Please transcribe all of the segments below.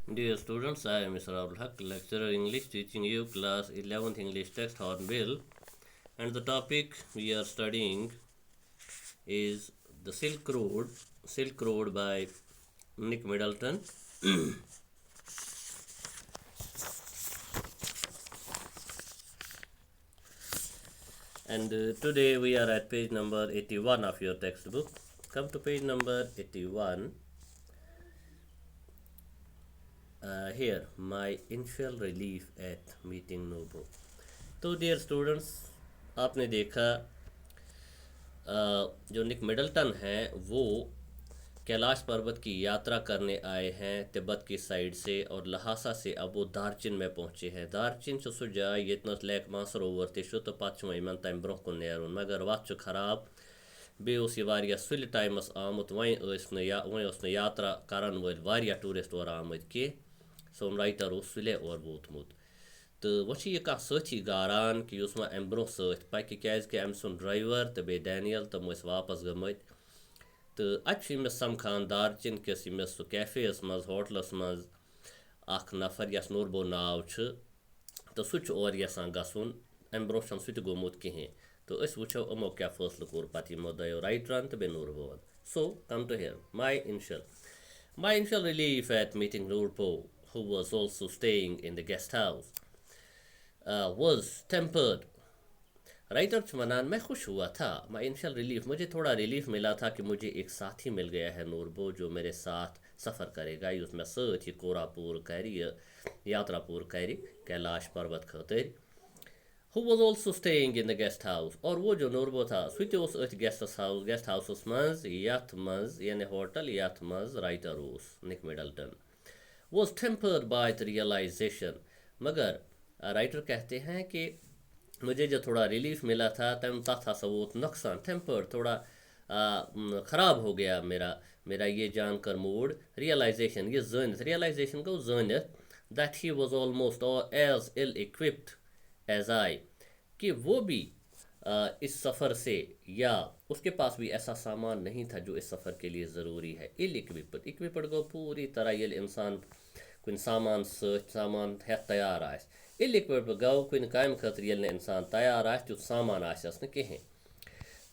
Dear students, I am Mr. Abdul Haq, lecturer English, teaching you class 11th English text Hornbill, and the topic we are studying is the Silk Road by Nick Middleton. And today we are at page number 81 of your textbook. Come to page number 81. Here, my initial relief at meeting Nobo. तो dear students, आपने देखा जो निक Middleton हैं वो कैलाश पर्वत की यात्रा करने आए हैं तिब्बत की साइड से, और लहासा से अब वो दारचिन में पहुंचे हैं। दारचिन सो जाए ये लेक मासरोवर तो पे इन तम ब्रोह कुन नेरुन, मगर वत खराब बे सुल टाइमस आमुत वह यात्रा करान वल टूरिस्ट और आमत कि सोन राइटर सुले और वोतमुत। तो वह यह साथी गारान कि मा अम ब्रोह सत पक क्या अम सुन ड्राइवर तो बे डैनियल तम वापस गमत। तो अमिस समखान दारचिन किस सह कैफेस मज होटलस मज अख नफर यस नूरबो नाव तो सह और यसान गसन, अम ब्रोह सह गोमुत कहें। तो वो यमो क्या फैसलो कोर पे यमो दो राइटरन तो बे नूरबोन। So come to here my initial relief at meeting Nurpo, who was also staying in the guest house, was tempered. Writer चमनान मैं खुश हुआ था। माई इनिशियल रिलीफ, मुझे थोड़ा रिलीफ मिला था कि मुझे एक साथी मिल गया है नूरबो जो मेरे साथ सफ़र करेगा। उसमें सत कोरापुर कर यात्रा पूर कर कैलाश पर्वत खतर। Who was also staying in the guest house, और वो जो नूरबो था सह गेस्ट हाउस मज यथ मज यानी होटल यथ मज writer Nick Middleton was tempered by the realisation. मगर राइटर कहते हैं कि मुझे जो थोड़ा रिलीफ मिला था तम था वो नुकसान टेम्पर थोड़ा ख़राब हो गया मेरा ये जानकर मूड। रियलाइजेशन ये जानित, रियलाइजेशन गो जानित that he was almost as ill equipped as I, कि वो भी इस सफ़र से या उसके पास भी ऐसा सामान नहीं था जो इस सफ़र के लिए ज़रूरी है। इल इक्विप्ड गो पूरी तरह ये इंसान कुन सामान सामान है तैयार आ इल इक्विप्ड गो कुन काम खतर ये इंसान तैयार आ सामान आस कहें।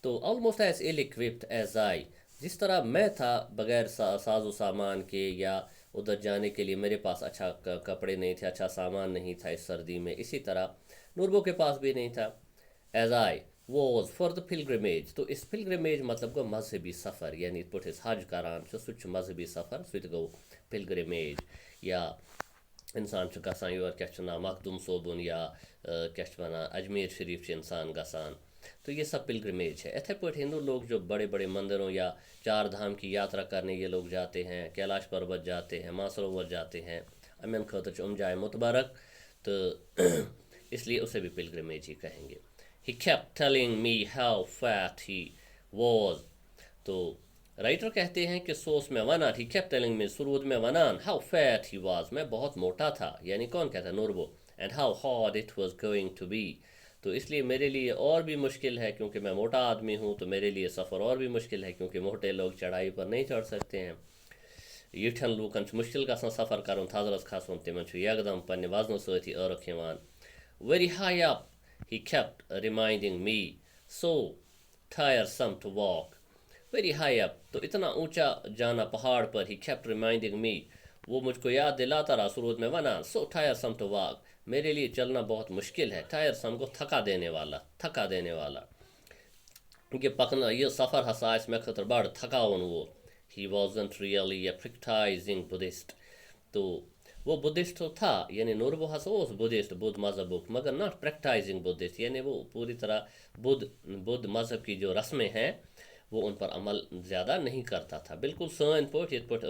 तो almost as ill equipped as I, जिस तरह मैं था बगैर साजो सामान के या उधर जाने के लिए मेरे पास अच्छा कपड़े नहीं थे, अच्छा सामान नहीं था इस सर्दी में, इसी तरह नूरबो के पास भी नहीं था। As I was for the pilgrimage, तो इस पिलग्रिमेज मतलब गो मजहबी सफ़र, यानी पुट हज करान सह मजहबी सफ़र सह गो पिलग्रिमेज। या इंसान गसान योर क्या नाम मखदूम सोबुन या क्या वनान अजमेर शरीफ इंसान गसान। तो ये सब पिलग्रिमेज है। इथे पे हिंदू लोग जो बड़े बड़े मंदिरों या चार धाम की यात्रा करने ये लोग जाते हैं, कैलाश पर्वत जाते हैं, मासरोवर जाते हैं, अमन खतर जाए मुतबारक, तो इसलिए उसे भी पिलग्रिमेज ही कहेंगे। He kept telling me how fat he was. तो राइटर कहते हैं कि सोर्स में वनान ही kept telling me सुरूद में वनान how fat he was, मैं बहुत मोटा था, यानी कौन कहता है नूरबो, and how hard it was going to be, तो इसलिए मेरे लिए और भी मुश्किल है क्योंकि मैं मोटा आदमी हूँ, तो मेरे लिए सफ़र और भी मुश्किल है क्योंकि मोटे लोग चढ़ाई पर नहीं चढ़ सकते हैं। यठन लूकन मुश्किल गसान सफ़र कर थजरस खसन तिमन एकदम पन्ने वजन सती अर्क यवान। Very high up, he kept reminding me, so tiresome to walk. Very high up, तो इतना ऊंचा जाना पहाड़ पर, he kept reminding me, वो मुझको याद दिलाता रहा शुरू में वना, so tiresome to walk, मेरे लिए चलना बहुत मुश्किल है। tiresome को थका देने वाला कि पकना ये सफ़र हसा इसमें खतर बड़ थकावन वो। He wasn't really a practicing Buddhist, तो वो बुद्धिस्ट तो था, यानी नूरबो हस बुद्धिस्ट बुद्ध मजहब, मगर नॉट प्रैक्टाइजिंग बुद्धिस्ट, यानी वो पूरी तरह बुद्ध मजहब की जो रस्में हैं वो उन पर अमल ज़्यादा नहीं करता था। बिल्कुल सन पोट ये पोट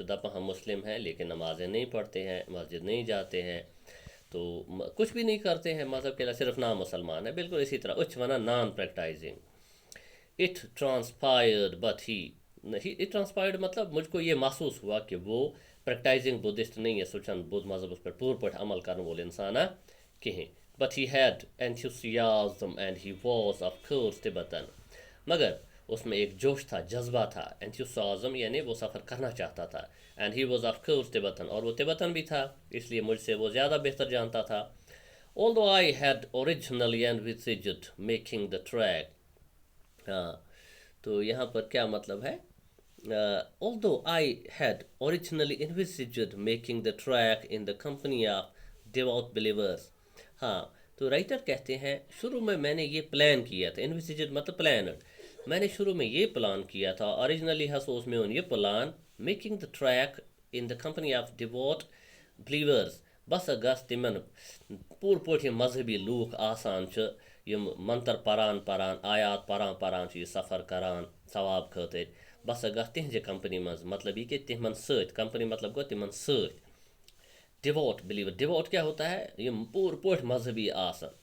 दपा हम मुस्लिम हैं लेकिन नमाजें नहीं पढ़ते हैं, मस्जिद नहीं जाते हैं, तो कुछ भी नहीं करते हैं मज़हब के लिए, सिर्फ नाम मुसलमान है। बिल्कुल इसी तरह उच्च वना non practising. It transpired but he it transpired मतलब मुझको ये महसूस हुआ कि वो प्रैक्टाइजिंग बुद्धिस्ट नहीं है, सुचन बुद्ध मजहब उस पर पूर पट अमल करने वाले इंसान कहें। But he had enthusiasm and he was of course Tibetan, मगर उसमें एक जोश था, जज्बा था, एंथुसियाज्म, यानी वो सफ़र करना चाहता था। And he was of course Tibetan, और वो तिब्बतन भी था, इसलिए मुझसे वो ज़्यादा बेहतर जानता था। Although I had originally envisaged making the track, हाँ, तो यहाँ पर क्या मतलब है? Although I had originally envisaged making the track in the company of devout believers, हाँ, तो राइटर कहते हैं शुरू में मैंने ये प्लान किया था, envisaged मतलब प्लान, मैंने शुरू में ये प्लान किया था, ओरिजिनली हसोस में ये plan, making the track in the company of devote believers, बस गस तिमन पूर पोट मजहबी लूक आसान यम मंत्र परान परान आयात परान परान ये सफ़र करान सवाब खतर, बस गस तिहज कंपनी मज, मतलब ये कि तिमन सत, कंपनी मतलब गो तिमन सत। डिवोट बिलीवर, डिवोट क्या होता है? ये पूर पोट मजहबी आसन।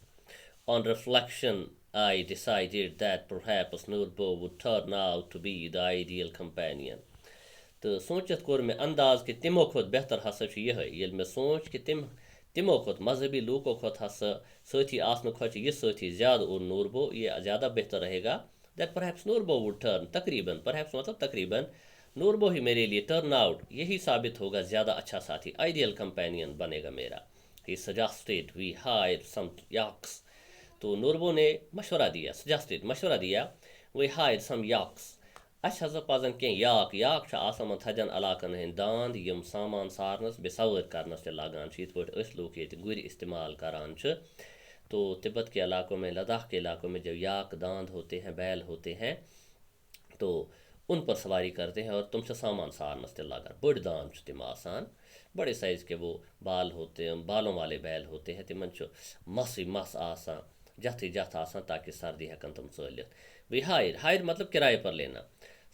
On reflection, I decided that perhaps Nurbo would turn out to be the ideal companion. तो सोचत कोर में अंदाज कि तिमो खुद बेहतर हसा यह ये में सोच कि तिमो खुद मजहबी लूकों खुद हसा साथी आसन खुद ये साथी ज़्यादा और नूरबो ये ज़्यादा बेहतर रहेगा। दैट परहैप्स नूरबो वुड टर्न, तकरीबन, परहैप्स मतलब तकरीबन, नूरबो ही मेरे लिए टर्न आउट, यही साबित होगा ज़्यादा अच्छा साथी, आइडियल कंपेनियन बनेगा मेरा। ही सजेस्टेड वी हायर सम याक्स, तो नूरबो ने मशवरा दिया, सजेस्टेड मशवरा दिया, वी हायर सम याक्स, अस हसा पजन कह याक, याक आसान थजन इलाकन हंद दांद यम सामान सारनस बे सवार करनस ते लगान, इत पे लोग ये गुर इस्तेमाल करान। तो तिब्बत के इलाकों में, लद्दाख के इलाकों में जब याक दांद होते हैं, बैल होते हैं, तो उन पर सवारी करते हैं और तुमसे सामान सारनस ते लगान, बड़ दांद तिम आसान, बड़े साइज़ के वो बाल होते हैं, बालों वाले बैल होते हैं, तिमन मस मस आसान, जथ जथ आसान, ताकि सर्दी हेकन तुम चलित। वी हायर, हायर मतलब किराए पर लेना,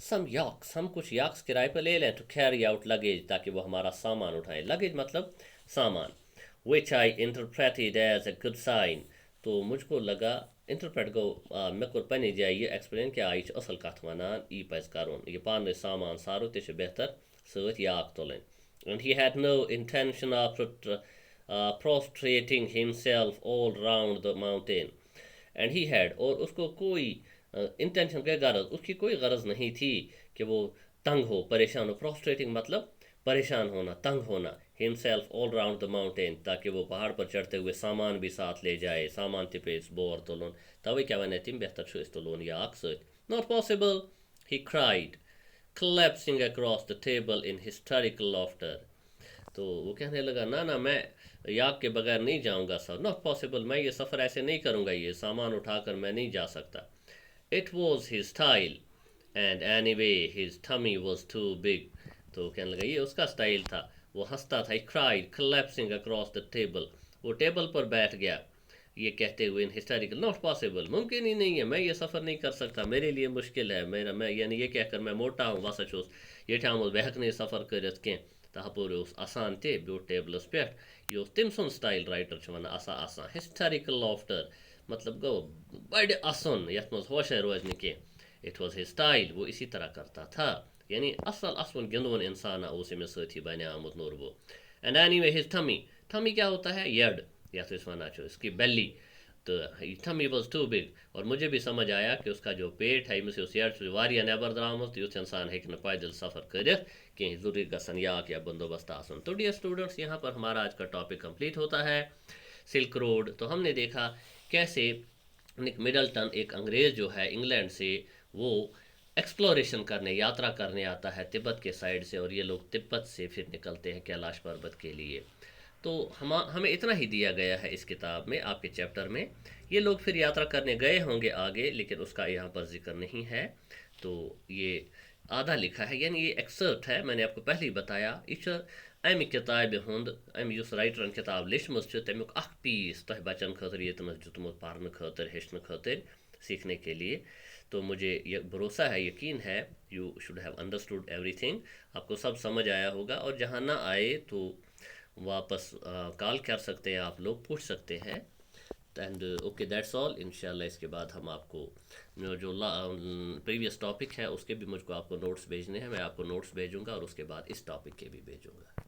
सम याक्स, हम कुछ याक्स किराए पर ले लें, टू कैरी आउट लगेज, ताकि वो हमारा सामान उठाएं, लगेज मतलब सामान। Which I interpreted as a good sign, तो मुझको लगा, इंटरप्रेट गो मे कोर पन्ने जाए ये एक्सप्लेन कि आई असल कथ वनान, ई पज करुन, ये पान सामान सारो ते बेहतर सत याक तुलन। And he had no intention of prostrating himself all round the mountain. And he had, और उसको कोई इंटेंशन क्या गरज, उसकी कोई गरज नहीं थी कि वो तंग हो, परेशान हो, प्रोस्ट्रेटिंग मतलब परेशान होना, तंग होना, himself all round the mountain, ताकि वो पहाड़ पर चढ़ते हुए सामान भी साथ ले जाए, सामान तिपे बोर तुलन, तवे क्या वन तिम बेहतर तुलन या अक्सर। Not possible, he cried, collapsing across the table in hysterical laughter, तो वो कहने लगा, ना ना मैं याक के बगैर नहीं जाऊंगा सर, नॉट पॉसिबल, मैं ये सफ़र ऐसे नहीं करूंगा, ये सामान उठाकर मैं नहीं जा सकता। It was his style and anyway his tummy was too big, तो कहने लगा ये उसका स्टाइल था, वो हंसता था। Cried collapsing across the table, वो टेबल पर बैठ गया ये कहते हुए, इन हिस्टोरिकल, नॉट पॉसिबल, मुमकिन ही नहीं है, मैं ये सफ़र नहीं कर सकता, मेरे लिए मुश्किल है, मेरा मैं यानी ये कहकर मैं मोटा हूँ, वस ये बहक नहीं सफ़र कर तहपोर आसान ते बो टेबलस पे, ये तम सुन स्टाइल, राइटर वन आसा आसान, हिस्टोरिकल लॉफ्टर मतलब गो बड़ असन यथ मज होश रोज न कह, इट वॉज हिज स्टाइल, वो इसी तरह करता था, यानी असल असन गिंदवन इंसान उस अमिस सथी बने आमुत नूरबो। And anyway his tummy, tummy क्या होता है? यड, यथ वन इसकी बेली, तो टमी वॉज टू बिग, और मुझे भी समझ आया कि उसका जो पेट है यमिस यड वारिया नेबर द्रामुत, युथ इंसान हेक न पैदल सफ़र कर कहीं ज़रूरी गसन याक या बंदोबस्त आसन। तो डियर स्टूडेंट्स, यहाँ पर हमारा आज का टॉपिक कंप्लीट होता है, सिल्क रोड। तो हमने देखा कैसे निक मिडल्टन, एक अंग्रेज़ जो है इंग्लैंड से, वो एक्सप्लोरेशन करने, यात्रा करने आता है तिब्बत के साइड से, और ये लोग तिब्बत से फिर निकलते हैं कैलाश पर्वत के लिए। तो हमें इतना ही दिया गया है इस किताब में, आपके चैप्टर में। ये लोग फिर यात्रा करने गए होंगे आगे, लेकिन उसका यहाँ पर जिक्र नहीं है, तो ये आधा लिखा है, यानी ये एक्सर्ट है, मैंने आपको पहले ही बताया। यह अमि किताब हुंद, अमि उस राइटरन किताब लिचमज तमुक अख पीस तह बचन खतर ये दितमुत पारन खतर, हेचन खतर, सीखने के लिए। तो मुझे ये भरोसा है, यकीन है, you should have understood everything, आपको सब समझ आया होगा, और जहाँ ना आए तो वापस कॉल कर सकते हैं, आप लोग पूछ सकते हैं। And okay, that's all. इंशाल्लाह इसके बाद हम आपको जो प्रीवियस टॉपिक है उसके भी मुझको आपको नोट्स भेजने हैं, मैं आपको नोट्स भेजूंगा, और उसके बाद इस टॉपिक के भी भेजूंगा।